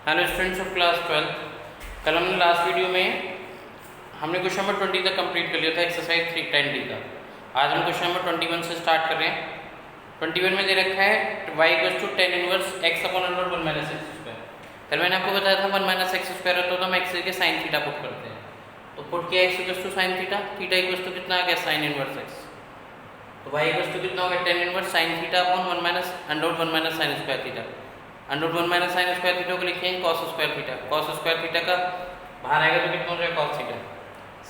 Hello students of class 12। कल हमने last video में हमने क्वेश्चन नंबर 20 तक कंप्लीट कर लिया था एक्सरसाइज 310D का। आज हम क्वेश्चन नंबर 21 से स्टार्ट कर रहे हैं। 21 में दे रखा है y equals to tan inverse x upon under 1 minus x square. कल मैंने आपको बताया था 1 माइनस एक्स स्क्वायर होता है तो हम x के साइन थीटा पुट करते हैं। तो पुट किया x equals to sine theta, theta equals to कितना आ गया साइन इनवर्स x। तो y इक्वल्स टू कितना हो गया tan inverse sine theta upon 1 minus under 1 minus sine square theta. Under 1 minus sine square theta को लिखेंगे cos square theta. cos square theta का बाहर आएगा तो कितना हो जाएगा cos theta.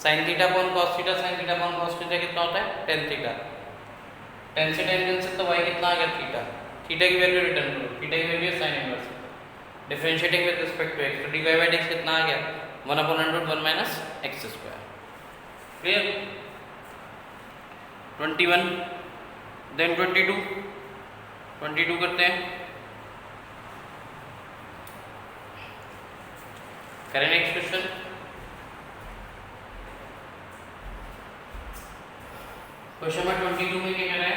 sin theta upon cos theta, sin theta upon cos theta कितना होता है tan थीटा। tan से tan कैंसिल तो y कितना आ गया थीटा। थीटा की वैल्यू रिटर्न करो, थीटा की वैल्यू है sin inverse. Differentiating with respect to x तो dy बाय dx कितना आ गया 1 upon under 1 minus x square. Clear. 21 then 22 करते हैं। करें नेक्स्ट क्वेश्चन। क्वेश्चन नंबर 22 में क्या कह रहा है,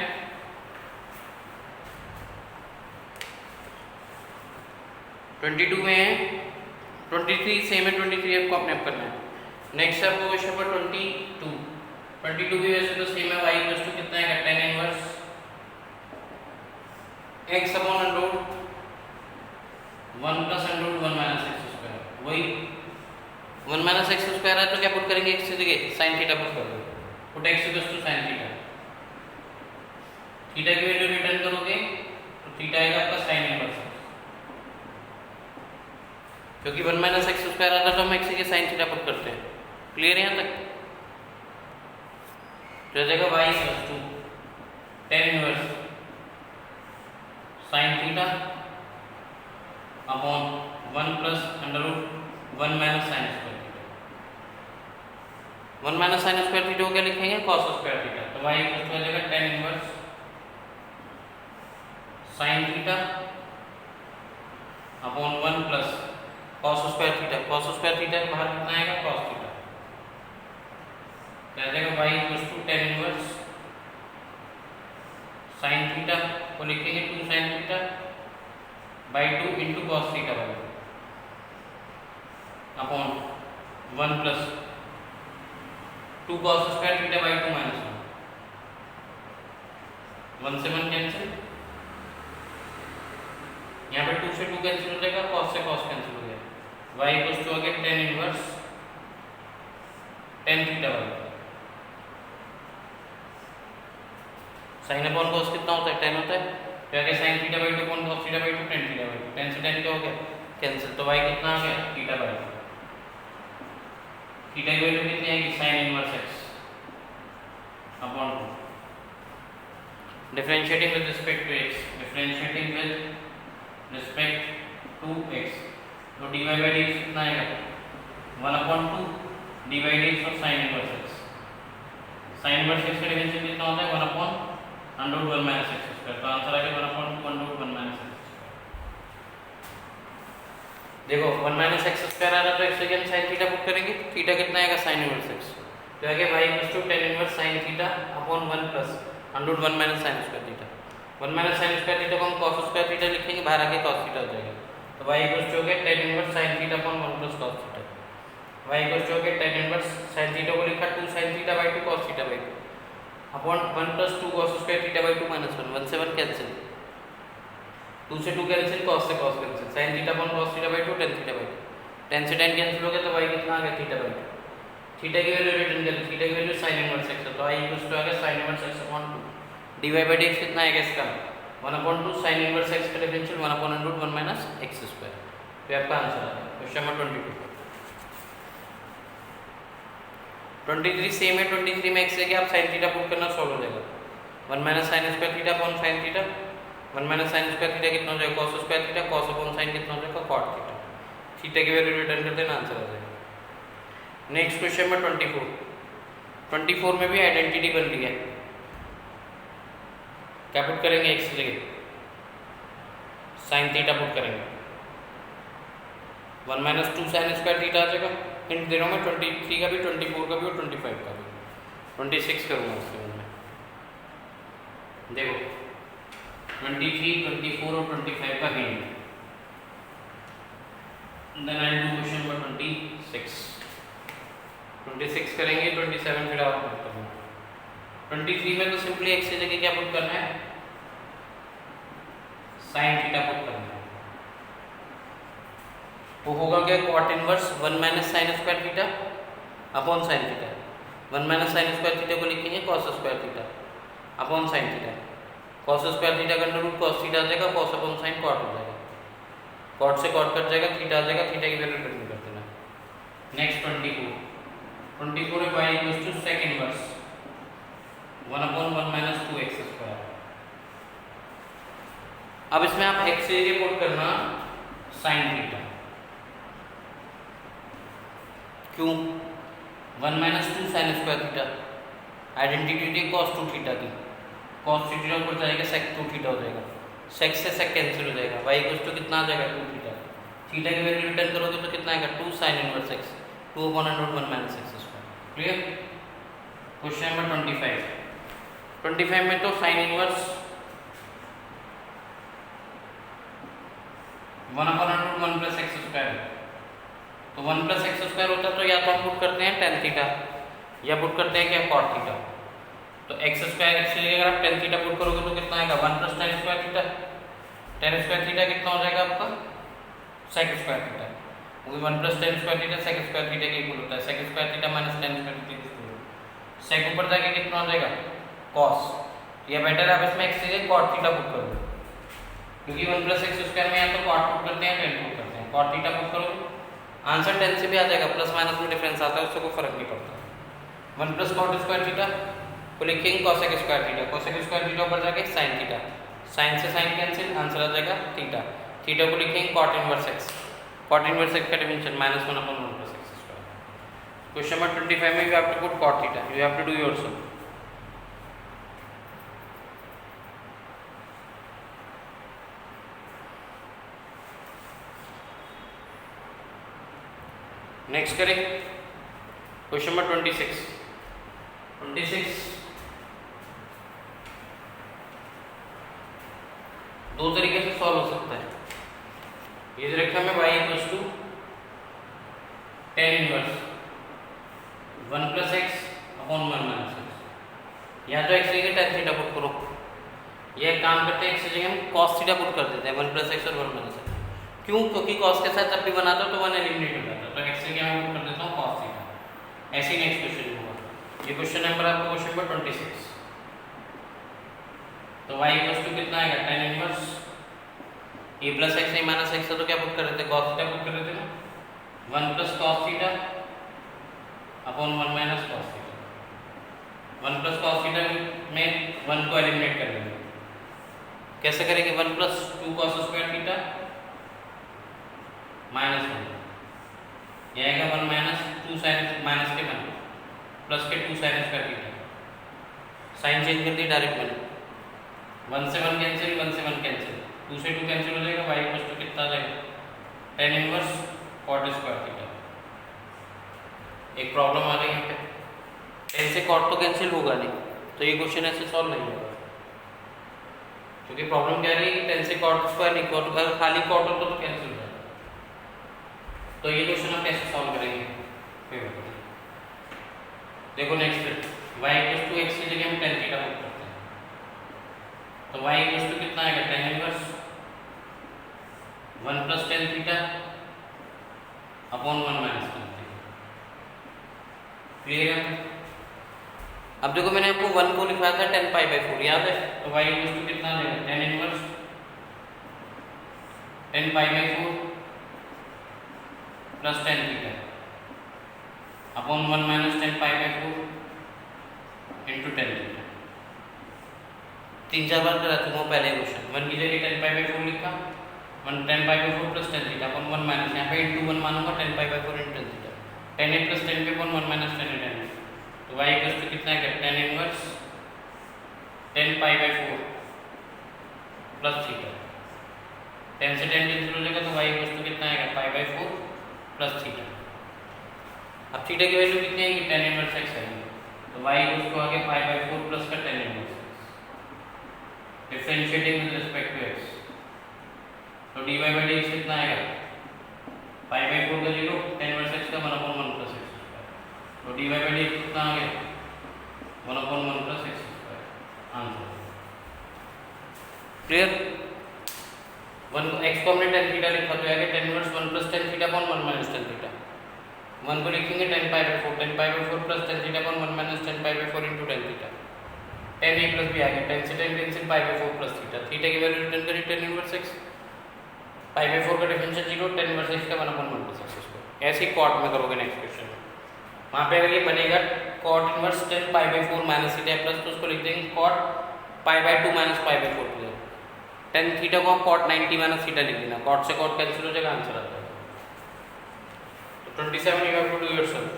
में 23 सेम है, 23 आपको अपने आप करना है। नेक्स्ट आपको क्वेश्चन नंबर 22 भी वैसे तो सेम है। y इक्वल्स टू कितना है tan inverse x upon under 1 plus under 1 minus x square. वही 1 माइनस एक्स स्क्वायर है तो क्या पुट करेंगे x की जगह sin थीटा पुट कर दो। Put x equals to sin theta, theta की वैल्यू रिटर्न करोगे तो थीटा आएगा आपका sin इनवर्स। क्योंकि 1 माइनस एक्स स्क्वायर आता तो हम x की sin थीटा पुट करते हैं। क्लियर है यहाँ तक। तो जाएगा y equals to tan inverse sin theta upon 1 plus under root 1 minus sine square theta. 1 minus sine square theta को क्या लिखेंगे cos स्क्वायर थीटा। तो y इक्वल टू आ जाएगा tan inverse sin theta upon 1 plus cos square theta. cos square theta बाहर कितना आएगा cos theta. तो आ जाएगा y equal to tan inverse sin theta को लिखेंगे 2 sin theta by 2 into cos theta by upon 1 plus 2 cos square theta by 2 minus 1 से 1 cancel. यहाँ पे 2 से 2 कैंसिल हो जाएगा, cos से cos कैंसिल हो जाएगा। y इक्वल्स टू आ गया tan inverse tan theta by sin upon cos कितना होता है tan होता है। तो आगे sin theta by 2 upon cos theta by 2 tan theta by 2, tan से tan क्या हो गया कैंसिल। तो y कितना आ गया थीटा बाई 2। थीटा की वैल्यू कितनी आएगी sin inverse x upon 2। Differentiating with respect to x, differentiating with respect to x तो dy बाई dx कितना आएगा 1 अपॉन 2 dy बाई dx और sin inverse x। sin inverse x का differential कितना होता है 1 upon under 1 minus x square. तो answer आ गया 1 upon 2 under 1 minus x square. देखो 1 माइनस एक्स स्क्वायर आ रहा तो x again sin theta put करेंगे, थीटा कितना आएगा sin इनवर्स x। तो आगे y equals to tan inverse sin theta upon 1 plus under 1 minus sin square theta. 1 minus sin square theta को हम cos स्क्वायर थीटा लिखेंगे, बाहर आके cos थीटा हो जाएगा। तो y इक्वल्स टू हो गया tan inverse sin theta upon 1 plus cos theta. y equals to हो गया tan इनवर्स sin थीटा को लिखा 2 sin theta by 2 cos theta by 2 upon 1 plus 2 cos square theta by 2 minus 1, 1 से 1 cancel, 2 से 2 cancel, cos से cos cancel, sin theta upon cos theta by 2 tan theta by 2, tan से tan cancel हो गया तो y कितना आ गया थीटा बाई 2। थीटा की वैल्यू रिटर्न कर, थीटा की वैल्यू sin इनवर्स x है तो y इक्वल्स टू आ गया sin inverse x upon 2 dy by dx कितना आएगा इसका 1 अपॉन 2 sin इनवर्स x का differential 1 upon root 1 minus x square. तो आपका आंसर आ गया क्वेश्चन नंबर 23 सेम है। 23 में x से आप sin थीटा पुट करना सॉल्व हो जाएगा। 1 minus sine square theta upon sin theta, 1 minus sine square theta कितना हो जाएगा cos square theta, cos upon sin कितना हो जाएगा cot थीटा। थीटा की वैल्यू रिटर्न कर देना, आंसर आ जाएगा। नेक्स्ट क्वेश्चन नंबर 24 में भी आइडेंटिटी बन रही है। क्या पुट करेंगे x की जगह sin थीटा पुट करेंगे, 1 माइनस 2 sin स्क्वायर थीटा आ जाएगा। हिंट दे रहा हूँ मैं 23 का भी, 24 का भी और 25 का भी, 26 करूँगा उसके बाद में। देखो 23, 24 और 25 का hint then I do question number 26 करेंगे, 27 फिर आप पुट करना। 23 में तो सिंपली एक्स की जगह क्या पुट करना है, साइन थीटा पुट करना है। वो होगा क्या, cot inverse 1 minus sine square theta upon sine theta. 1 minus sine square theta को लिखेंगे cos square theta upon sine theta. Cos square theta का अंडर रूट कॉस थीटा आ जाएगा, कॉस अपॉन साइन कॉट हो जाएगा, कॉट से cot कट जाएगा, थीटा आ जाएगा, थीटा की वैल्यू रिटर्न कर देना। नेक्स्ट 24 है y equals to sec inverse 1 upon 1 minus 2x square. अब इसमें आप x से ये पुट करना साइन थीटा, क्यों 1 minus 2 sine square theta, identity थी cos 2 थीटा की, cos थीटा ऊपर जाएगा sec 2 थीटा हो जाएगा, sec से sec कैंसिल हो जाएगा, y इक्वल्स टू कितना आ जाएगा 2 थीटा। थीटा की वैल्यू रिटर्न करोगे तो कितना आएगा 2 sign inverse x 2 upon under 1 minus x square. Clear. Question number 25 में तो sign inverse 1 upon under 1 plus x square, तो 1 प्लस x स्क्वायर होता तो या तो हम पुट करते हैं tan थीटा या पुट करते हैं क्या cot थीटा। तो x स्क्वायर x की जगह आप tan थीटा पुट करोगे तो कितना आएगा 1 plus tan square theta. tan square theta कितना हो जाएगा आपका sec स्क्वायर थीटा, क्योंकि 1 plus tan square theta sec square theta के इक्वल होता है। sec square theta minus tan square theta equal, sec ऊपर जाके कितना हो जाएगा cos, या बेटर आप इसमें x की जगह cot थीटा पुट करोगे, क्योंकि 1 प्लस x स्क्वायर में या तो cot पुट करते हैं tan पुट करते हैं, cot थीटा पुट करोगे आंसर tan से भी आ जाएगा, प्लस माइनस में डिफरेंस आता है, उससे कोई फर्क नहीं पड़ता। 1 प्लस cot स्क्वायर थीटा को लिखेंगे cosec square theta, cosec square theta ऊपर जाके sin थीटा, sin से sin कैंसिल, आंसर आ जाएगा थीटा। थीटा को लिखेंगे cot inverse x, cot inverse x का dimension -1 upon 1 plus x square. Question number 25 में you have to put cot theta, you have to do yourself. Next करें question number 26 दो तरीके से सॉल्व हो सकता है। ये रखा मैं y equals to tan inverse 1 plus x upon 1 minus x, या तो x की जगह tan थीटा पुट करो, ये काम करते हैं x की जगह हम cos थीटा पुट कर देते हैं 1 प्लस x और 1 माइनस x। क्यों, क्योंकि cos के साथ जब भी बनाता हो तो 1 एलिमिनेट हो जाता है, तो x की जगह मैं पुट कर देता हूँ cos थीटा। ऐसे ही नेक्स्ट क्वेश्चन होगा, ये क्वेश्चन नंबर आपका क्वेश्चन नंबर 26। तो y इक्वल्स टू कितना आएगा tan inverse a plus x नहीं माइनस x, तो क्या पुट कर रहे थे cos थीटा पुट कर रहे थे ना, 1 plus cos theta upon 1 minus cos theta. 1 plus cos theta में 1 को एलिमिनेट कर देंगे, कैसे करेंगे 1 plus 2 cos square theta minus 1, यह आएगा 1 माइनस 2 साइन माइनस के 1 प्लस के 2 sine square theta, sign change कर दी डायरेक्ट बने, 1 से 1 कैंसिल, 1 से 1 कैंसिल, 2 से 2 कैंसिल हो जाएगा, y इक्वल्स टू कितना आ जाएगा tan inverse cot square theta. एक प्रॉब्लम आ रही है यहाँ पे, tan से cot तो कैंसिल होगा नहीं, तो ये क्वेश्चन ऐसे सॉल्व नहीं होगा, क्योंकि प्रॉब्लम क्या रही है कि tan से cot स्क्वायर नहीं, cot अगर खाली cot हो तो कैंसिल हो जाएगा। तो ये क्वेश्चन हम कैसे सॉल्व करेंगे, देखो next y equals to x की जगह हम tan थीटा पुट करते हैं, तो y इक्वल्स टू कितना आएगा tan inverse 1 plus tan theta upon 1 minus tan theta. Clear है। अब देखो मैंने आपको 1 को लिखवाया था tan पाई बाई 4, याद है, तो y इक्वल्स टू कितना आ जाएगा tan inverse tan pi by 4 plus tan theta upon 1 minus tan pi by 4 into tan theta. 3-4 बार करा चुका हूँ पहले क्वेश्चन, 1 की जगह tan पाई बाई 4 लिखा, 1 tan pi by 4 plus tan theta upon 1 minus, यहाँ पे इंटू 1 मानूंगा, tan pi by 4 into tan theta, tan a plus tan b upon 1 minus tan a tan b, तो y इक्वल्स टू कितना है tan inverse tan pi by 4 plus theta, tan से tan cancel हो जाएगा, तो y equals to कितना आएगा पाई by 4 plus theta. अब थीटा की वैल्यू कितनी आएगी tan इनवर्स x आएगी, तो y इक्वल्स टू आ गया पाई बाई 4 प्लस का tan inverse x, differentiating with respect to x, तो dy बाई dx कितना आएगा पाई बाई 4 का 0, tan इनवर्स x का 1/1 प्लस x स्क्वायर। तो dy बाई dx कितना आ गया 1/1 plus x square answer. Clear. 1 x को हमने tan थीटा लिखा तो आएगा tan inverse 1 plus tan theta upon 1 minus tan theta. 1 को लिखेंगे tan pi by 4, tan pi by 4 plus tan theta upon 1 minus tan pi by 4 into tan theta. tan a plus b आ गया, tan से tan cancel pi by 4 plus theta. Theta की value return करी tan inverse x, pi by 4 का differential 0, tan inverse x का 1/1 plus x square. ऐसे ही cot में करोगे next question में। वहां पे अगर ये बनेगा cot inverse tan pi by 4 minus theta plus, तो उसको लिख देंगे cot pi by 2 minus pi by 4 plus. tan theta को cot 90 माइनस थीटा लिख देना, cot से cot कैंसिल हो जाएगा, आंसर आ जाएगा। तो 27 you have to do yourself।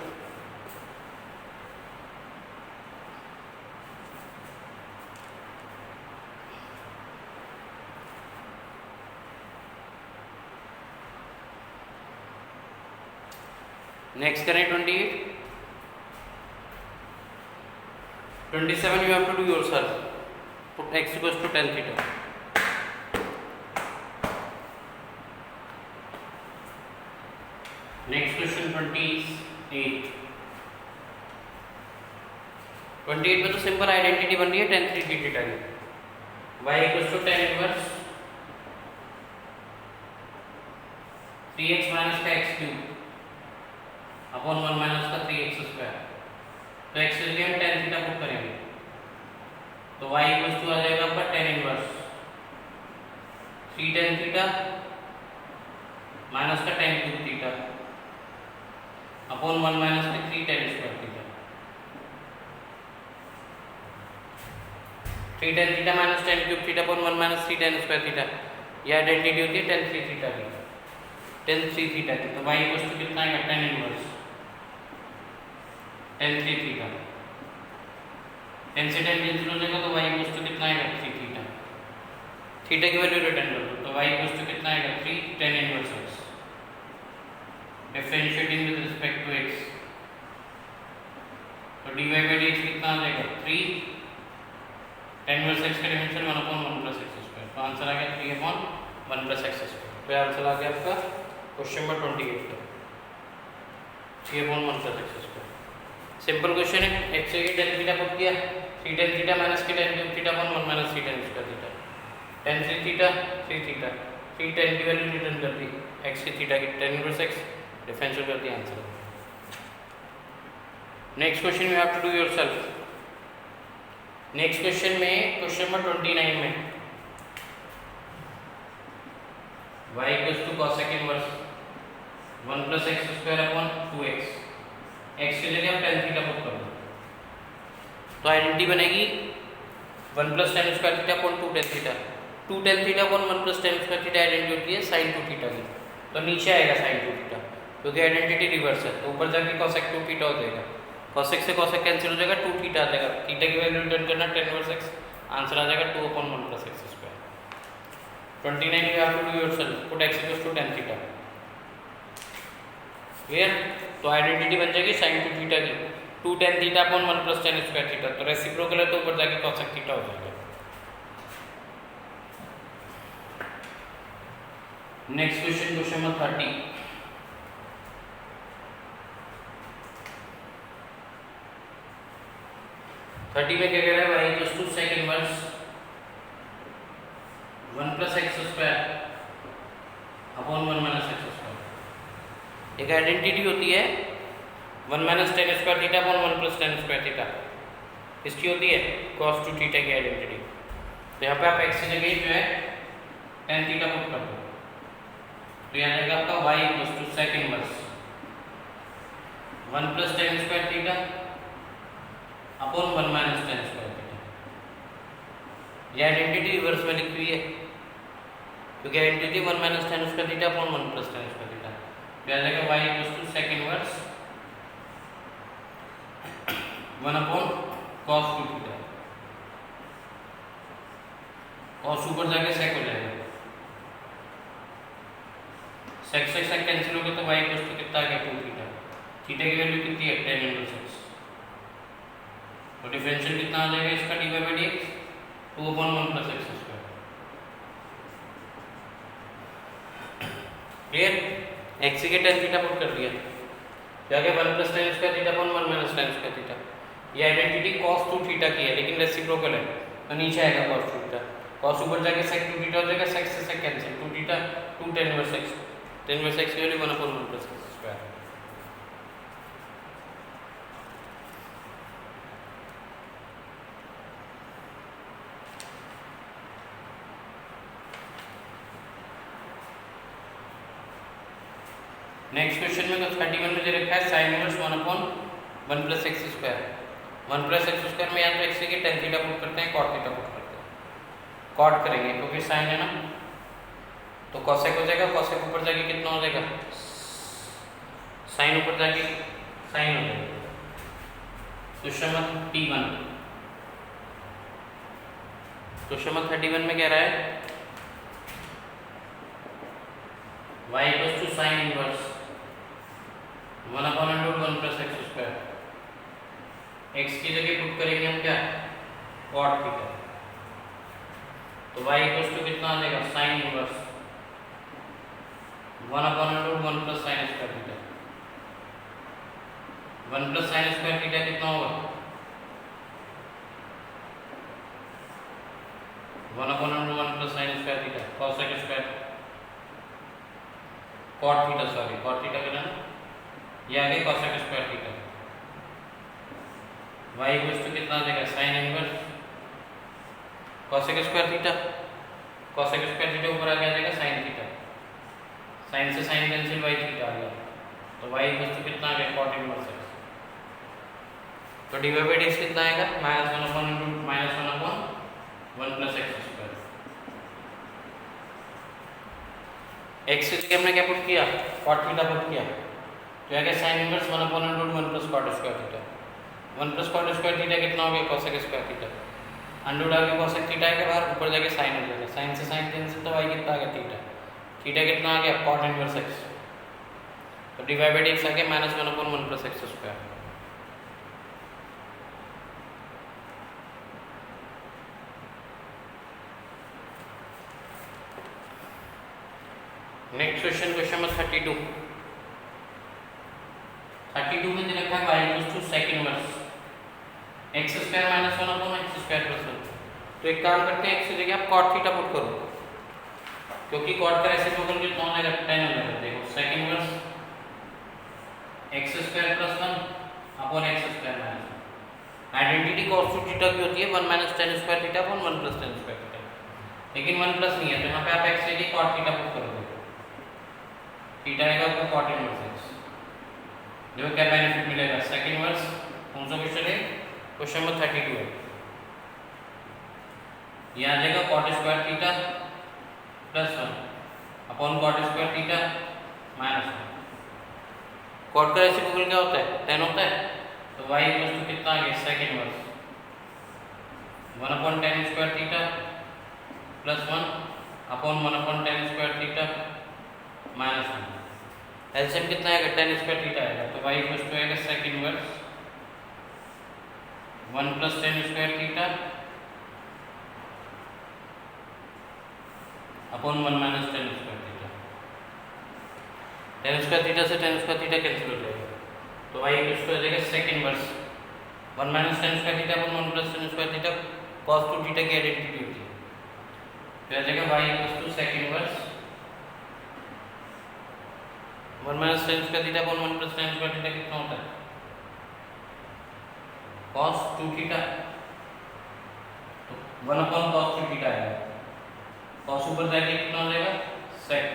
Next करें 28। 27 you have to do yourself, put x equals to tan theta। Next question 28। 28 में तो सिंपल आइडेंटिटी बन रही है tan 3 थीटा की। y equals to tan inverse 3x minus का x क्यूब अपॉन 1 माइनस का 3x square. तो x के लिए हम tan थीटा पुट करेंगे, तो y इक्वल्स टू आ जाएगा आपका tan inverse 3 tan theta minus का tan cube theta upon 1 minus का 3 tan square theta. 3 tan theta minus tan cube theta upon 1 minus 3 tan square theta, यह आइडेंटिटी होती है tan 3 थीटा की, tan 3 थीटा की। तो y इक्वल्स टू कितना आएगा tan inverse tan 3 theta. tan से tan कैंसिल हो जाएगा, तो y इक्वल्स टू कितना आएगा 3 थीटा। थीटा की वैल्यू रिटर्न कर दो, तो y इक्वल्स टू कितना आएगा 3 tan inverse x। Differentiating with respect to x, तो dy बाई dx कितना आ जाएगा 3 tan इनवर्स x का डिफरेंशियल 1/1 प्लस x स्क्वायर। तो आंसर आ गया 3/1 प्लस x स्क्वायर। तो आंसर आ गया आपका क्वेश्चन नंबर 28 का 3/1 plus x square. Simple question है, x से tan थीटा पुट किया, 3 tan थीटा माइनस के tan cube theta upon 1 minus 3 tan square theta, tan 3 theta 3 theta, 3 tan की वैल्यू रिटर्न कर दी, x की थीटा की tan इनवर्स x डिफरेंशियल कर दिया, answer. Next question you have to do yourself. Next question में question number 29 में y equals to cosec inverse 1 plus x square upon 2x, x की जगह हम tan थीटा पुट कर दो, तो आइडेंटिटी बनेगी 1 plus tan square theta upon 2 tan theta. 2 tan theta upon 1 plus tan square theta identity होती है sin 2 थीटा की, तो नीचे आएगा sin 2 थीटा क्योंकि आइडेंटिटी रिवर्स है, तो ऊपर जाके cosec 2 थीटा हो जाएगा, cosec से cosec कैंसिल हो जाएगा, 2 थीटा आ जाएगा, थीटा की वैल्यू रिटर्न करना tan इनवर्स x, आंसर आ जाएगा 2/1 plus x square. 29 you have to do yourself, put x equals to tan theta. Clear. तो आइडेंटिटी बन जाएगी sin 2 थीटा की, 2 tan theta upon 1 plus tan square theta, तो reciprocal है तो ऊपर जाके cosec थीटा हो जाएगा। Next question, question number 30। 30 में क्या कह रहा है, y equals to sec inverse 1 plus x square upon 1 minus x square. एक आइडेंटिटी होती है 1 minus tan square theta upon 1 plus tan square theta, इसकी होती है cos 2 थीटा की आइडेंटिटी। तो यहाँ पे आप x की जगह जो है tan थीटा पुट कर दो, तो यहाँ जाएगा आपका y equals to sec inverse 1 plus tan square theta upon 1 minus tan square theta. ये आइडेंटिटी रिवर्स में लिखी हुई है क्योंकि identity 1 minus tan square theta upon 1 plus tan square theta. तो आ जाएगा y equals to sec inverse 1 upon cos 2 theta, cos ऊपर जाके sec हो जाएगा, sec से sec कैंसिल हो गया, तो y इक्वल्स टू कितना आ गया 2 थीटा। थीटा की वैल्यू कितनी है tan इनवर्स x, तो डिफरेंशियल कितना आ जाएगा इसका dy by dx 2/1 plus x square. Clear. X के टेन थीटा पुट कर दिया, क्या क्या 1 plus ten square theta upon 1 minus ten square theta. ये आइडेंटिटी cos 2 थीटा की है लेकिन रेसिप्रोकल है, तो नीचे आएगा cos 2 थीटा, cos ऊपर जाके sec 2 थीटा हो जाएगा, sec से sec cancel, 2 theta 2 tan inverse x, tan inverse x की value 1 upon 1 plus x square. Next question में 31 में दे रखा है sin inverse 1 upon 1 plus x square. 1 plus x square में या तो एक्स के टेन थीटा पुट करते हैं, कॉट थीटा पुट करते हैं। कॉट करेंगे क्योंकि साइन है ना, तो कॉसेक हो जाएगा, कॉसेक ऊपर जाके कितना हो जाएगा, साइन ऊपर जाके साइन हो जाएगा। Question number T1, question number 31 में कह रहा है y equals to sine inverse 1 upon root 1 plus x square. x की जगह पुट करेंगे हम क्या, cot थीटा, तो y इक्वल्स टू कितना आ जाएगा, sine inverse 1 upon root 1 plus sine square theta. 1 plus sine square theta कितना होगा, 1 upon root 1 plus sine square theta, cosec square cot theta, sorry cot theta करना, ये आगे cosec square theta. y equals to कितना आ जाएगा, sine inverse cosec square theta, cosec square theta ऊपर आ जाएगा साइन थीटा, साइन से साइन कैंसिल, y थीटा आ गया, तो y इक्वल्स टू कितना आ गया, cot इनवर्स x। तो dy बाई dx कितना आएगा, -1 upon root -1 upon 1 plus x square. x की जगह हमने क्या पुट किया, cot थीटा पुट किया, तो आगे sin inverse 1 upon root 1 plus cot square theta. 1 plus cot square theta कितना हो गया, cosec स्क्वायर थीटा, अंडर आगे cosec थीटा आएगा बाहर, ऊपर जाके sin हो जाएगा, sin से sin कैंसिल, तो y कितना आ गया, थीटा, थीटा कितना आ गया, cot इनवर्स x, तो dy बाई dx आ गया -1 upon 1 plus x square. Next question, question number 32 में दे रखा है y equals to sec inverse x square minus 1 upon x square plus 1। तो एक काम करते हैं, x की जगह आप cot थीटा पुट करो, क्योंकि cot का रेसिप्रोकल कितना हो जाएगा, 10 हो जाएगा। देखो sec inverse x square plus 1 upon x square minus 1। Identity cos 2 theta की होती है 1 minus tan square theta upon 1 plus tan square theta, लेकिन 1 प्लस नहीं है, तो यहाँ पे आप x की जगह cot थीटा पुट करोगे, थीटा आएगा आपको cot इनवर्स x। देखो क्या बेनिफिट मिलेगा, सेक इनवर्स कौन सा क्वेश्चन है, क्वेश्चन नंबर 32 है, ये आ जाएगा cot square theta plus 1 upon cot square theta minus 1। cot का रेसिप्रोकल क्या होता है, 10 होता है, तो y इक्वल्स टू कितना आ गया, sec inverse 1 upon tan square theta plus 1 upon 1 upon tan square theta minus 1। LCM कितना आएगा, tan स्क्वायर थीटा आएगा, तो y इक्वल्स टू आएगा sec inverse 1 plus tan square theta upon 1 minus tan square theta. tan square theta से tan square theta cancel हो जाएगा, तो y equals to आ जाएगा sec inverse 1 minus tan square theta upon 1 plus tan square theta, cos 2 theta की identity होती है, तो आ जाएगा y equals to sec inverse 1 minus tan square theta upon 1 plus tan square theta कितना होता है, cos 2 थीटा, तो 1 अपॉन cos 2 थीटा आएगा, cos ऊपर जाके कितना हो जाएगा, sec,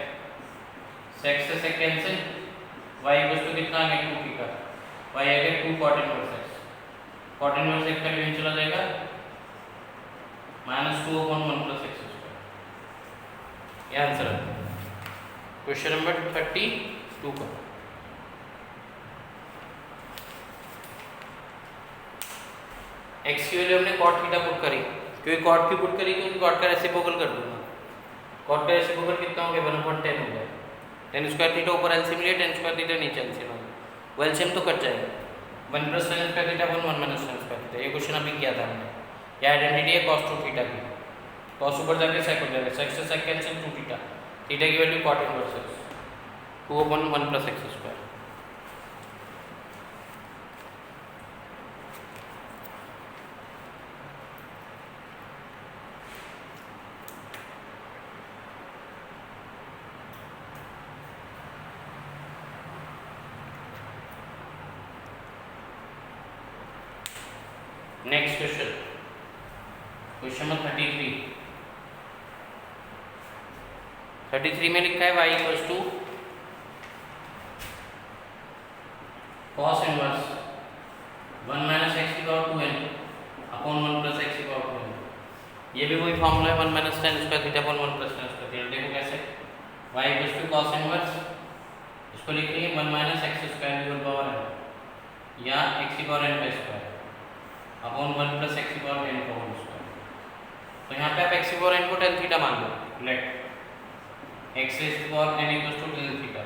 sec से sec cancel, y equals to कितना आ गया, 2 थीटा, y आ गया 2 cot inverse x, cot inverse x का डिवीजन चला जाएगा -2 अपॉन 1 प्लस एक्स स्क्वायर। ये आंसर है क्वेश्चन नंबर 32 का। x की वैल्यू हमने cot थीटा पुट करी, क्योंकि cot की पुट करी तो cot का रेसिप्रोकल कर दूंगा, cot का रेसिप्रोकल कितना हो गया, 1/10 हो गया, tan स्क्वायर थीटा ऊपर एलसीएम लिया, tan स्क्वायर थीटा नीचे एलसीएम होगा, वो एलसीएम तो कट जाएगा, 1 plus tan square theta upon 1 minus tan square theta. ये क्वेश्चन अभी किया था हमने, ये आइडेंटिटी है cos 2 थीटा की, cos ऊपर जाके sec हो जाएगा, sec से sec कैंसिल 2 थीटा, थीटा की value cot inverse x, 2/1 plus x square. Next question, question number 33 में लिखा है y equals to cos inverse 1 minus x की power 2n upon 1 plus x की पावर 2n। ये भी वही फॉर्मूला है 1 minus tan square theta upon 1 plus tan square theta. देखो कैसे, y equals to cos inverse, इसको लिख लेंगे 1 माइनस एक्स स्क्वायर की होल पावर है या x की पावर n का स्क्वायर अपॉन 1 प्लस एक्स की पावर n का होल स्क्वायर। तो यहाँ पे आप x की पावर n को tan थीटा मान लो, लेट x की power n equals to tan theta.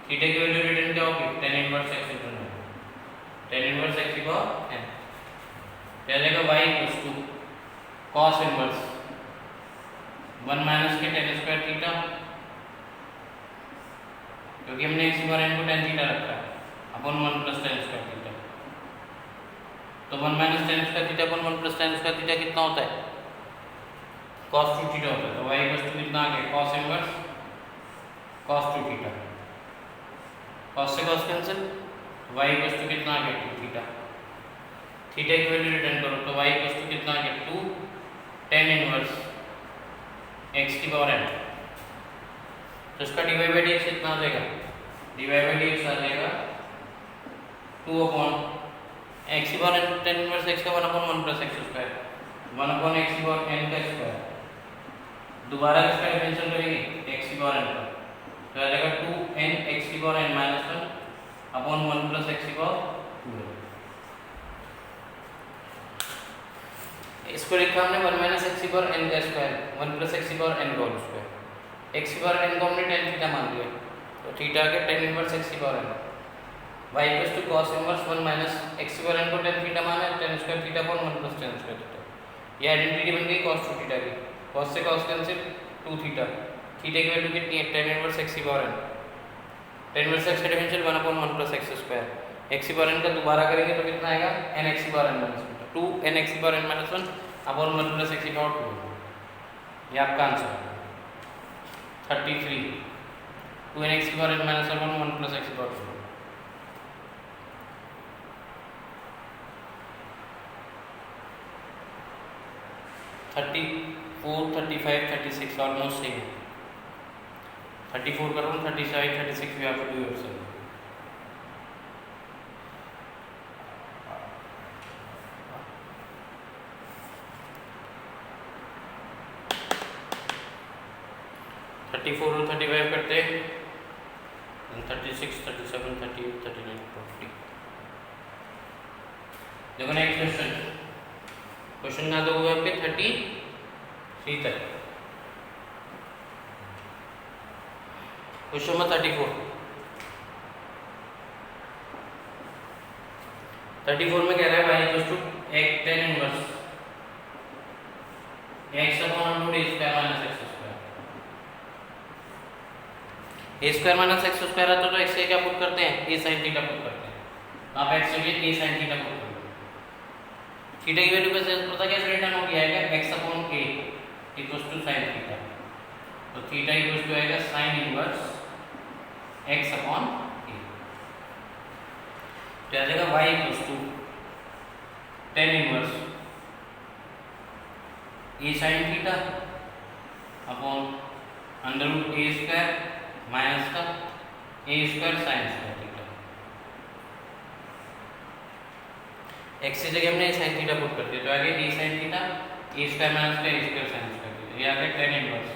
Theta की वैल्यू रिटर्न क्या होगी, tan इनवर्स x रिटर्न होगी, tan इनवर्स x की पावर n। क्या जाएगा y equals to cos inverse 1 minus के tan स्क्वायर थीटा, क्योंकि हमने x की पावर n को tan थीटा रखा है, upon 1 plus tan square theta. तो 1 minus tan square theta upon 1 plus tan square theta कितना होता है, cos 2 थीटा होता है। तो y इक्वल्स टू कितना आ गया, cos inverse cos 2 theta, cos से cos cancel, y equals to कितना आ गया 2 थीटा। थीटा की वैल्यू रिटर्न करो तो y इक्वल्स टू कितना आ गया 2 tan इनवर्स x की पावर n। तो इसका dy बाई dx कितना आ जाएगा, dy बाई dx आ जाएगा 2 अपॉन x की power n tan inverse x का 1 upon 1 plus x square 1 upon x की पावर n का स्क्वायर। दोबारा इसका डिफरेंशियल करेंगे x की पावर n पर, तो आ जाएगा 2n x की power n minus 1 upon 1 plus x की पावर 2। इसको लिखा हमने 1 माइनस एक्स की पावर n का स्क्वायर 1 प्लस एक्स की पावर n का होल स्क्वायर। x की पावर n को हमने tan थीटा मान लिया, तो थीटा के tan इनवर्स x की power n। y equals to cos inverse 1 minus x की पावर n को tan थीटा माना है, tan square theta upon 1 plus tan square theta. ये आइडेंटिटी बन गई cos 2 थीटा की, cos से cos कैंसिल 2 थीटा। थीटा की वैल्यू कितनी है, tan इनवर्स x की power n, tan inverse x का differential 1 upon 1 plus x square. x की पावर n का दोबारा करेंगे तो कितना आएगा, n x की power n minus 1, 2 n x की power n minus 1 upon 1 plus x की पावर 2। ये आपका आंसर है 33, 2 n x की power n minus 1 upon 1 plus x की पावर 2। थर्टी 4, 35, 36 ऑलमोस्ट सेम है। 34 करो, 37, 36 भी आपको डू योरसेल्फ। फोर और 35 करते हैं, 36, 37, 38, 39, 40। देखो नेक्स्ट क्वेश्चन, क्वेश्चन कहाँ तक हुआ आपके 33 तक। क्वेश्चन नंबर 34 में कह रहा है y इक्वल्स टू एक tan inverse x upon root a square minus x square. a square minus x square आता तो x से क्या पुट करते हैं, a sin थीटा पुट करते हैं। आप x के लिए a sin थीटा पुट करते हैं। थीटा की वैल्यू कैसे पता कैसे रिटर्न हो गया है, x upon a equals to sin theta. तो थीटा इक्वल्स टू आएगा sin inverse x upon a। तो आ जाएगा y equals to tan inverse a sin theta upon under root a square minus का a square sin square theta. x की जगह हमने sin theta put कर दिया, तो आगे a sin theta a square minus का a square sin square theta. ये आ गया tan inverse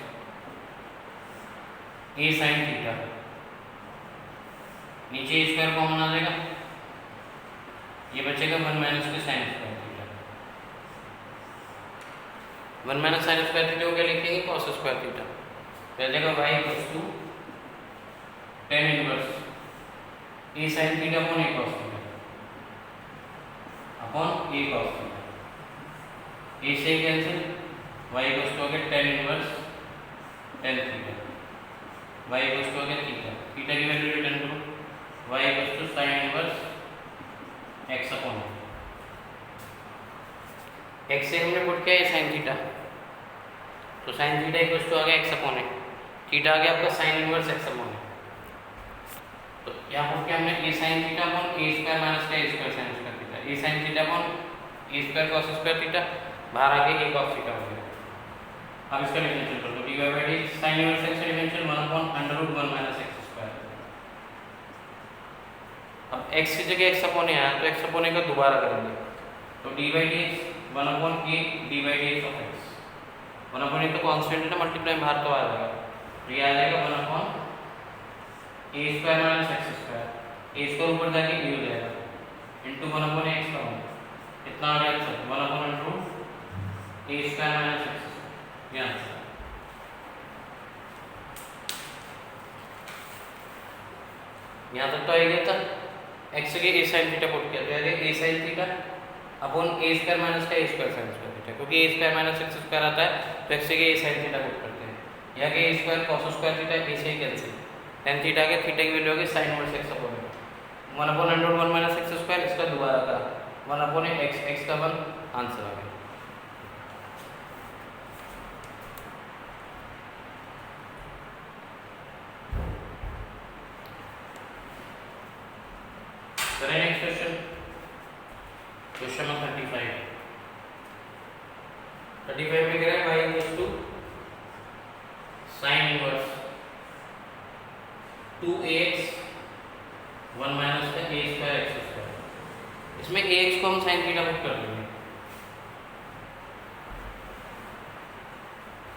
a sin theta, नीचे a स्क्वायर कॉमन आ जाएगा, ये बचेगा 1 माइनस के sin square theta. 1 minus sin square theta को क्या लिखेंगे, cos स्क्वायर थीटा। तो आ जाएगा y equals to tan inverse a sin theta upon a cos theta upon a cos theta. a से कैंसिल, y इक्वल्स टू हो गया tan inverse tan theta y equals to हो गया theta, theta की value return करो, y equals to sin inverse x upon x से हमने put किया है sin थीटा, तो sin थीटा इक्वल्स टू आ गया x अपॉन थीटा आ गया आपका sin इनवर्स x अपॉन। तो यहाँ पर क्या हमने a sin theta upon a square minus का a square sin square theta, a sin theta upon a square cos square theta, बाहर आके a cos थीटा हो गया। अब इसका डिफरेंशियल कर दो, dy by dt sin inverse x का differential 1 upon √1 minus x square. अब x की जगह x अपॉन आया तो x अपॉन का दोबारा करेंगे, तो dy by dx 1 upon a dy by dx of x, 1 upon तो कांस्टेंट है ना, मल्टीप्लाई बाहर तो आ जाएगा, तो ये आ जाएगा 1 upon a square minus x square, a square ऊपर जाके a हो जाएगा इनटू 1 अपॉन x का इतना आ गया answer 1 upon √a square minus x, ये आंसर। यहाँ तक तो आ गया था, x के a sin थीटा पुट किया तो आ गया a sin theta upon a square minus का a square sin square theta, क्योंकि a square minus x square आता है तो x के a sin थीटा पुट करते हैं, यहाँ के a square cos square theta a से कैंसिल, tan थीटा के थीटा की वैल्यू होगी sin inverse x upon 1 upon √1 minus x square, इसका दोबारा का 1 अपॉन x का 1, आंसर आ गया। करें नेक्स्ट क्वेश्चन, क्वेश्चन नंबर 35 में कह रहे हैं y equals to sin inverse 2ax 1 minus का a स्क्वायर x स्क्वायर, इसमें ax को हम sin थीटा पुट कर देंगे,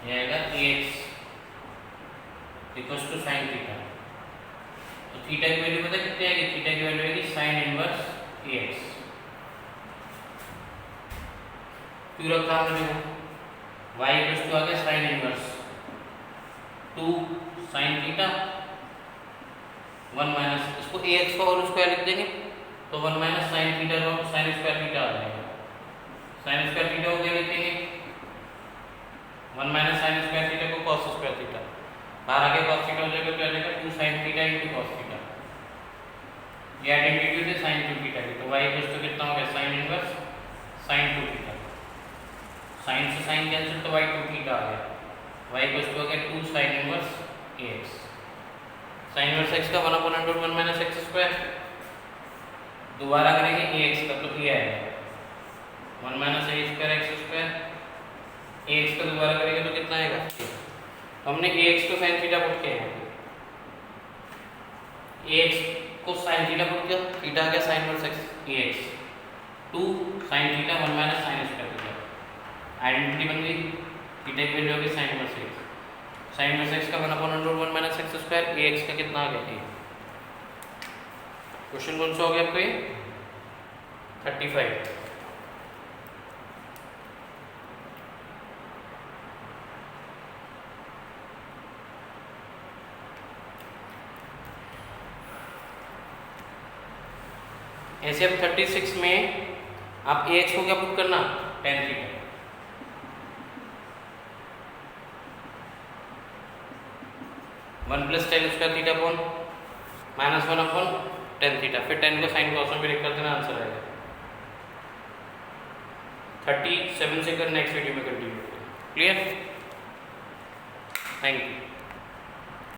ये आएगा ax equals to sin theta, तो थीटा की वैल्यू पता कितनी आएगी, थीटा की वैल्यू आएगी sin इनवर्स ax, क्यों रखा हमने y इक्वल्स टू आ गया sin inverse 2 sin theta 1 minus, इसको ax का और स्क्वायर लिख देंगे तो 1 माइनस sin थीटा का sin स्क्वायर थीटा आ जाएगा, sin स्क्वायर थीटा हो गया लिखेंगे 1 माइनस sin स्क्वायर थीटा को cos स्क्वायर थीटा, बाहर आके cos थीटा हो जाएगा तो आ जाएगा 2 sin theta into cos theta, ये आइडेंटिटी है sin 2 थीटा की, तो y इक्वल्स टू कितना हो गया sin inverse sin 2 theta, sin से sin कैंसिल तो y 2 थीटा आ गया, y इक्वल्स टू हो गया 2 sin inverse ax, sin inverse x का 1 अपॉन √1 माइनस x स्क्वायर, दोबारा करेंगे ax का तो ये आएगा 1 minus a square x square, ax का दोबारा करेंगे तो कितना आएगा, हमने ax को sin थीटा पुट किया है, ax को sin थीटा पुट किया, थीटा आ गया sin inverse x ax 2 sin theta 1 minus sin square theta, identity बन गई, थीटा की वैल्यू होगी sin inverse x, sin inverse x का 1 upon √1 minus x square, ax का कितना आ गया, क्वेश्चन कौन सा हो गया आपको ये 35। ऐसे अब 36 में आप ax को क्या पुट करना, tan theta, one plus ten square theta upon minus 1 upon tan theta, फिर tan को साइन कॉस में भी लिख कर देना, आंसर आएगा 37 से कर नेक्स्ट वीडियो में कंटिन्यू, क्लियर, थैंक यू।